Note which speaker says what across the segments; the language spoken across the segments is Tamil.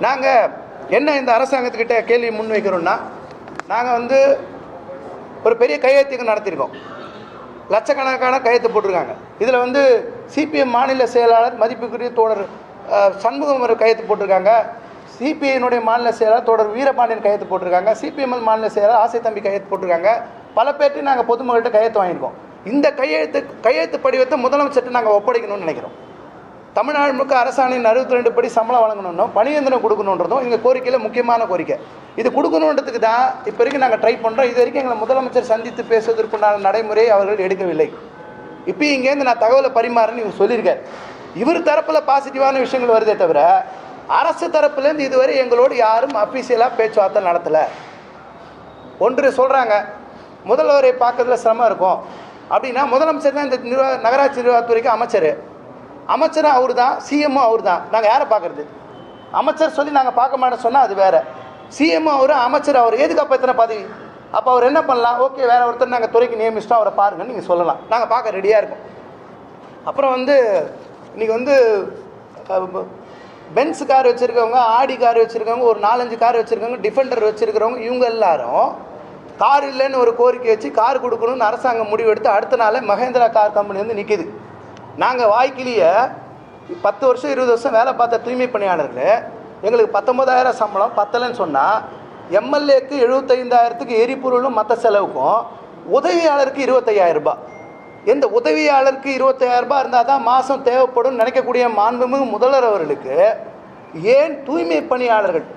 Speaker 1: நாங்கள் என்ன இந்த அரசாங்கத்துக்கிட்ட கேள்வி முன்வைக்கிறோம்னா, நாங்கள் ஒரு பெரிய கையெழுத்து நடத்தியிருக்கோம். லட்சக்கணக்கான கையெழுத்து போட்டிருக்காங்க. இதில் சிபிஎம் மாநில செயலாளர் மதிப்புக்குரிய தோழர் சண்முகம் ஒரு கையெழுத்து போட்டிருக்காங்க. சிபிஐனுடைய மாநில செயலாளர் தோழர் வீரபாண்டியன் கையெழுத்து போட்டிருக்காங்க. சிபிஎம்எல் மாநில செயலாளர் ஆசை தம்பி கையெழுத்து போட்டிருக்காங்க. பல பேர்ட்டு நாங்கள் பொதுமக்கள்கிட்ட கையெழுத்து வாங்கியிருக்கோம். இந்த கையெழுத்து படிவத்தை முதலமைச்சர்கிட்ட நாங்கள் ஒப்படைக்கணும்னு நினைக்கிறோம். தமிழ்நாடு முழுக்க அரசாணையின் 62 படி சம்பளம் வழங்கணும், பணியந்திரம் கொடுக்கணுன்றதும் எங்கள் கோரிக்கையில் முக்கியமான கோரிக்கை. இது கொடுக்கணுன்றதுக்கு தான் இப்போ வரைக்கும் நாங்கள் ட்ரை பண்ணுறோம். இது வரைக்கும் எங்களை முதலமைச்சர் சந்தித்து பேசுவதற்குண்டான நடைமுறையை அவர்கள் எடுக்கவில்லை. இப்போ இங்கேருந்து நான் தகவலை பரிமாறேன்னு இவர் சொல்லியிருக்கார். இவர் தரப்பில் பாசிட்டிவான விஷயங்கள் வருதே தவிர அரசு தரப்புலேருந்து இதுவரை எங்களோடு யாரும் அஃபீஷியலாக பேச்சுவார்த்தை நடத்தலை. ஒன்று சொல்கிறாங்க, முதல்வரை பார்க்கறதுல சிரமம் இருக்கும் அப்படின்னா முதலமைச்சர் தான் இந்த நகராட்சி நிர்வாகத்துறைக்கு அமைச்சரும் அவர் தான், சிஎம்மும் அவர் தான். நாங்கள் யாரை பார்க்குறது? அமைச்சர் சொல்லி நாங்கள் பார்க்க மாட்டோம் சொன்னால் அது வேறு. சிஎம்மும் அவர், அமைச்சர் அவர், எதுக்கு அப்போ எத்தனை பதவி? அப்போ அவர் என்ன பண்ணலாம்? ஓகே, வேறு ஒருத்தர் நாங்கள் துறைக்கு நியமிச்சிட்டோம், அவரை பாருங்கன்னு நீங்கள் சொல்லலாம். நாங்கள் பார்க்க ரெடியாக இருக்கோம். அப்புறம் இன்றைக்கி பென்ஸ் கார் வச்சுருக்கவங்க, ஆடி கார் வச்சுருக்கவங்க, ஒரு 4-5 கார் வச்சுருக்கவங்க, டிஃபெண்டர் வச்சுருக்கிறவங்க, இவங்க எல்லாரும் கார் இல்லைன்னு ஒரு கோரிக்கை வச்சு கார் கொடுக்கணும்னு அரசாங்கம் முடிவெடுத்து அடுத்த நாளே மகேந்திரா கார் கம்பெனி நிற்கிது. நாங்கள் வாய்க்கிலேயே 10 வருஷம் 20 வருஷம் வேலை பார்த்த தூய்மை பணியாளர்கள் எங்களுக்கு 19,000 சம்பளம் பத்தலைன்னு சொன்னால், எம்எல்ஏக்கு 75,000க்கு எரிபொருளும் மற்ற செலவுக்கும் உதவியாளருக்கு 25,000 ரூபாய். எந்த உதவியாளருக்கு 25,000 ரூபாய் இருந்தால் தான் மாதம் தேவைப்படும் நினைக்கக்கூடிய மாண்புமிகு முதல்வர் அவர்களுக்கு ஏன் தூய்மை பணியாளர்கள்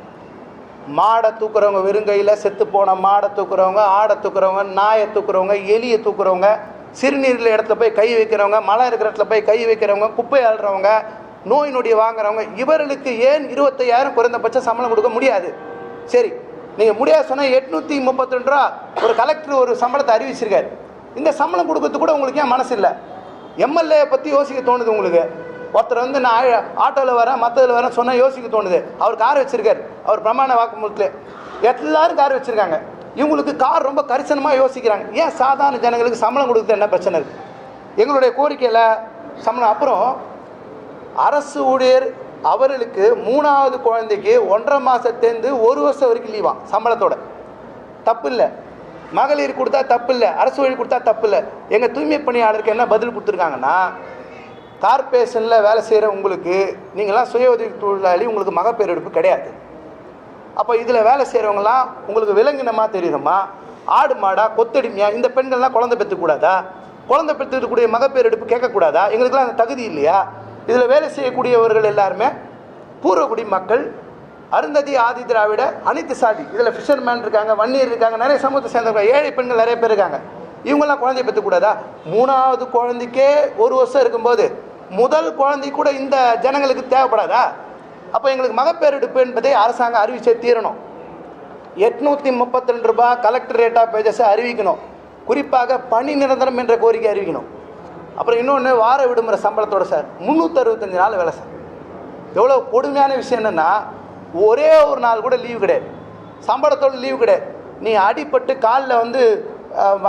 Speaker 1: மாடை தூக்குறவங்க, வெறுங்கையில் செத்து போன மாடை தூக்குறவங்க, ஆடை தூக்குறவங்க, நாயை தூக்குறவங்க, எலியை தூக்குறவங்க, சிறுநீரில் இடத்துல போய் கை வைக்கிறவங்க, மழை இருக்கிற இடத்துல போய் கை வைக்கிறவங்க, குப்பை அள்ளுறவங்க, நோய் நொடியை வாங்குறவங்க, இவர்களுக்கு ஏன் 25,000 குறைந்தபட்ச சம்பளம் கொடுக்க முடியாது? சரி, நீங்கள் முடியாது சொன்னால் 832 ரூபா ஒரு கலெக்டர் ஒரு சம்பளத்தை அறிவிச்சிருக்காரு. இந்த சம்பளம் கொடுக்கறதுக்கு கூட உங்களுக்கு ஏன் மனசு இல்லை? எம்எல்ஏ பற்றி யோசிக்க தோணுது உங்களுக்கு. ஒருத்தர் நான் ஆட்டோவில் வரேன், மற்றதில் வரேன் சொன்னால் யோசிக்க தோணுது. அவர் கார் வச்சுருக்கார். அவர் பிரமாண வாக்குமூலத்தில் எல்லாரும் கார் வச்சுருக்காங்க. இவங்களுக்கு கார் ரொம்ப கரிசனமாக யோசிக்கிறாங்க. ஏன் சாதாரண ஜனங்களுக்கு சம்பளம் கொடுக்குறது என்ன பிரச்சனை இருக்குது? எங்களுடைய கோரிக்கையில் சம்பளம். அப்புறம் அரசு ஊழியர் அவர்களுக்கு 3வது குழந்தைக்கு 1.5 மாதத்துலேருந்து 1 வருஷம் வரைக்கும் லீவாம் சம்பளத்தோட. தப்பு இல்லை. மகளிர் கொடுத்தா தப்பு இல்லை, அரசு ஊழியர் கொடுத்தா தப்பு இல்லை. எங்கள் தூய்மை பணியாளருக்கு என்ன பதில் கொடுத்துருக்காங்கன்னா, கார்பரேஷனில் வேலை செய்கிற உங்களுக்கு, நீங்களாம் சுய உதவி தொழிலாளி, உங்களுக்கு மகப்பேறு எடுப்பு கிடையாது. அப்போ இதில் வேலை செய்கிறவங்களாம் உங்களுக்கு விலங்கினமாக தெரியுறமா? ஆடு மாடா கொத்தடிமையா? இந்த பெண்கள்லாம் குழந்தை பெற்றுக்கூடாதா? குழந்தை பெற்றுக்கூடிய மகப்பேறு எடுப்பு கேட்கக்கூடாதா? எங்களுக்கெல்லாம் அந்த தகுதி இல்லையா? இதில் வேலை செய்யக்கூடியவர்கள் எல்லாருமே பூர்வக்குடி மக்கள், அருந்ததி, ஆதி திராவிட, அனைத்து சாதி. இதில் ஃபிஷர்மேன் இருக்காங்க, வன்னியர் இருக்காங்க, நிறைய சமூகத்தை சேர்ந்தவங்க, ஏழை பெண்கள் நிறைய பேர் இருக்காங்க. இவங்கெல்லாம் குழந்தைய பெற்றுக்கூடாதா? 3வது குழந்தைக்கே 1 வருஷம் இருக்கும்போது முதல் குழந்தை கூட இந்த ஜனங்களுக்கு தேவைப்படாதா? அப்போ எங்களுக்கு மகப்பேறு எடுப்பு என்பதை அரசாங்கம் அறிவிச்சே தீரணும். 832 ரூபாய் கலெக்டர் ரேட் ஆஃப் பேஜஸை அறிவிக்கணும். குறிப்பாக பணி நிரந்தரம் என்ற கோரிக்கை அறிவிக்கணும். அப்புறம் இன்னொன்று, வார விடுமுறை சம்பளத்தோட சார் 365 நாள் வேலை சார். எவ்வளோ கொடுமையான விஷயம் என்னென்னா, ஒரே ஒரு நாள் கூட லீவு கிடையாது, சம்பளத்தோடு லீவு கிடையாது. நீ அடிப்பட்டு காலில்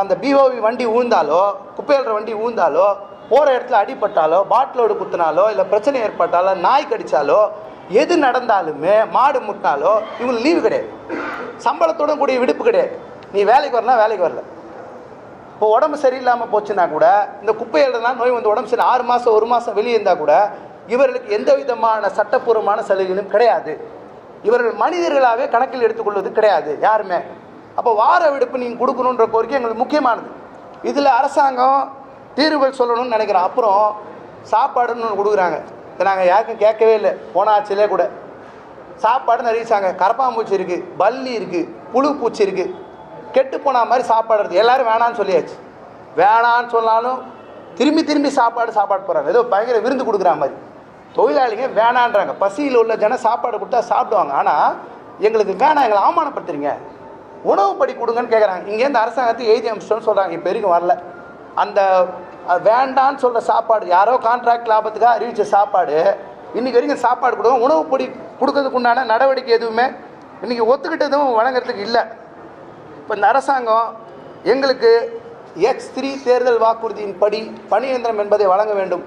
Speaker 1: அந்த பிஓவி வண்டி ஊழ்ந்தாலோ, குப்பையல்ற வண்டி ஊழ்ந்தாலோ, போகிற இடத்துல அடிப்பட்டாலோ, பாட்டிலோடு குத்தினாலோ, இல்லை பிரச்சனை ஏற்பட்டாலோ, நாய் கடித்தாலோ, எது நடந்தாலுமே, மாடு முட்டினாலோ இவங்களுக்கு லீவு கிடையாது. சம்பளத்தோட கூடிய விடுப்பு கிடையாது. நீ வேலைக்கு வரலாம், வேலைக்கு வரல. இப்போ உடம்பு சரியில்லாமல் போச்சுன்னா கூட, இந்த குப்பையல்றதுனால நோய் உடம்பு சரி 6 மாதம் 1 மாதம் வெளியே இருந்தால் கூட இவர்களுக்கு எந்த விதமான சட்டப்பூர்வமான சலுகைகளும் கிடையாது. இவர்கள் மனிதர்களாகவே கணக்கில் எடுத்துக்கொள்வது கிடையாது யாருமே. அப்போ வார விடுப்பு நீங்கள் கொடுக்கணுன்ற கோரிக்கை எங்களுக்கு முக்கியமானது. இதில் அரசாங்கம் தீர்வுகள் சொல்லணும்னு நினைக்கிறோம். அப்புறம் சாப்பாடுன்னு ஒன்று கொடுக்குறாங்க. இதை நாங்கள் யாருக்கும் கேட்கவே இல்லை. போன ஆட்சியிலே கூட சாப்பாடுன்னு அறிவிச்சாங்க. கரப்பாம்பூச்சி இருக்குது, பல்லி இருக்குது, புழு பூச்சி இருக்குது, கெட்டு போன மாதிரி சாப்பாடு இருக்குது. எல்லோரும் வேணான்னு சொல்லியாச்சு. வேணான்னு சொன்னாலும் திரும்பி சாப்பாடு போகிறாங்க. ஏதோ பயங்கர விருந்து கொடுக்குற மாதிரி. தொழிலாளிங்க வேணான்றாங்க. பசியில் உள்ள சாப்பாடு கொடுத்தா சாப்பிடுவாங்க. ஆனால் எங்களுக்கு வேணாம், எங்களை அவமானப்படுத்துறீங்க, உணவு படி கொடுங்கன்னு கேட்குறாங்க. இங்கேருந்து அரசாங்கத்தை எழுதி அமிச்சிட்டோன்னு சொல்கிறாங்க. இப்போ வரைக்கும் வரல. அந்த வேண்டான்னு சொல்கிற சாப்பாடு, யாரோ கான்ட்ராக்ட் லாபத்துக்காக அறிவித்த சாப்பாடு, இன்றைக்கி வரைக்கும் சாப்பாடு கொடுங்க, உணவு படி கொடுக்கறதுக்கு உண்டான நடவடிக்கை எதுவுமே இன்றைக்கி ஒத்துக்கிட்டதும் வழங்குறதுக்கு இல்லை. இப்போ இந்த அரசாங்கம் எங்களுக்கு X3 தேர்தல் வாக்குறுதியின் படி பணியந்திரம் என்பதை வழங்க வேண்டும்.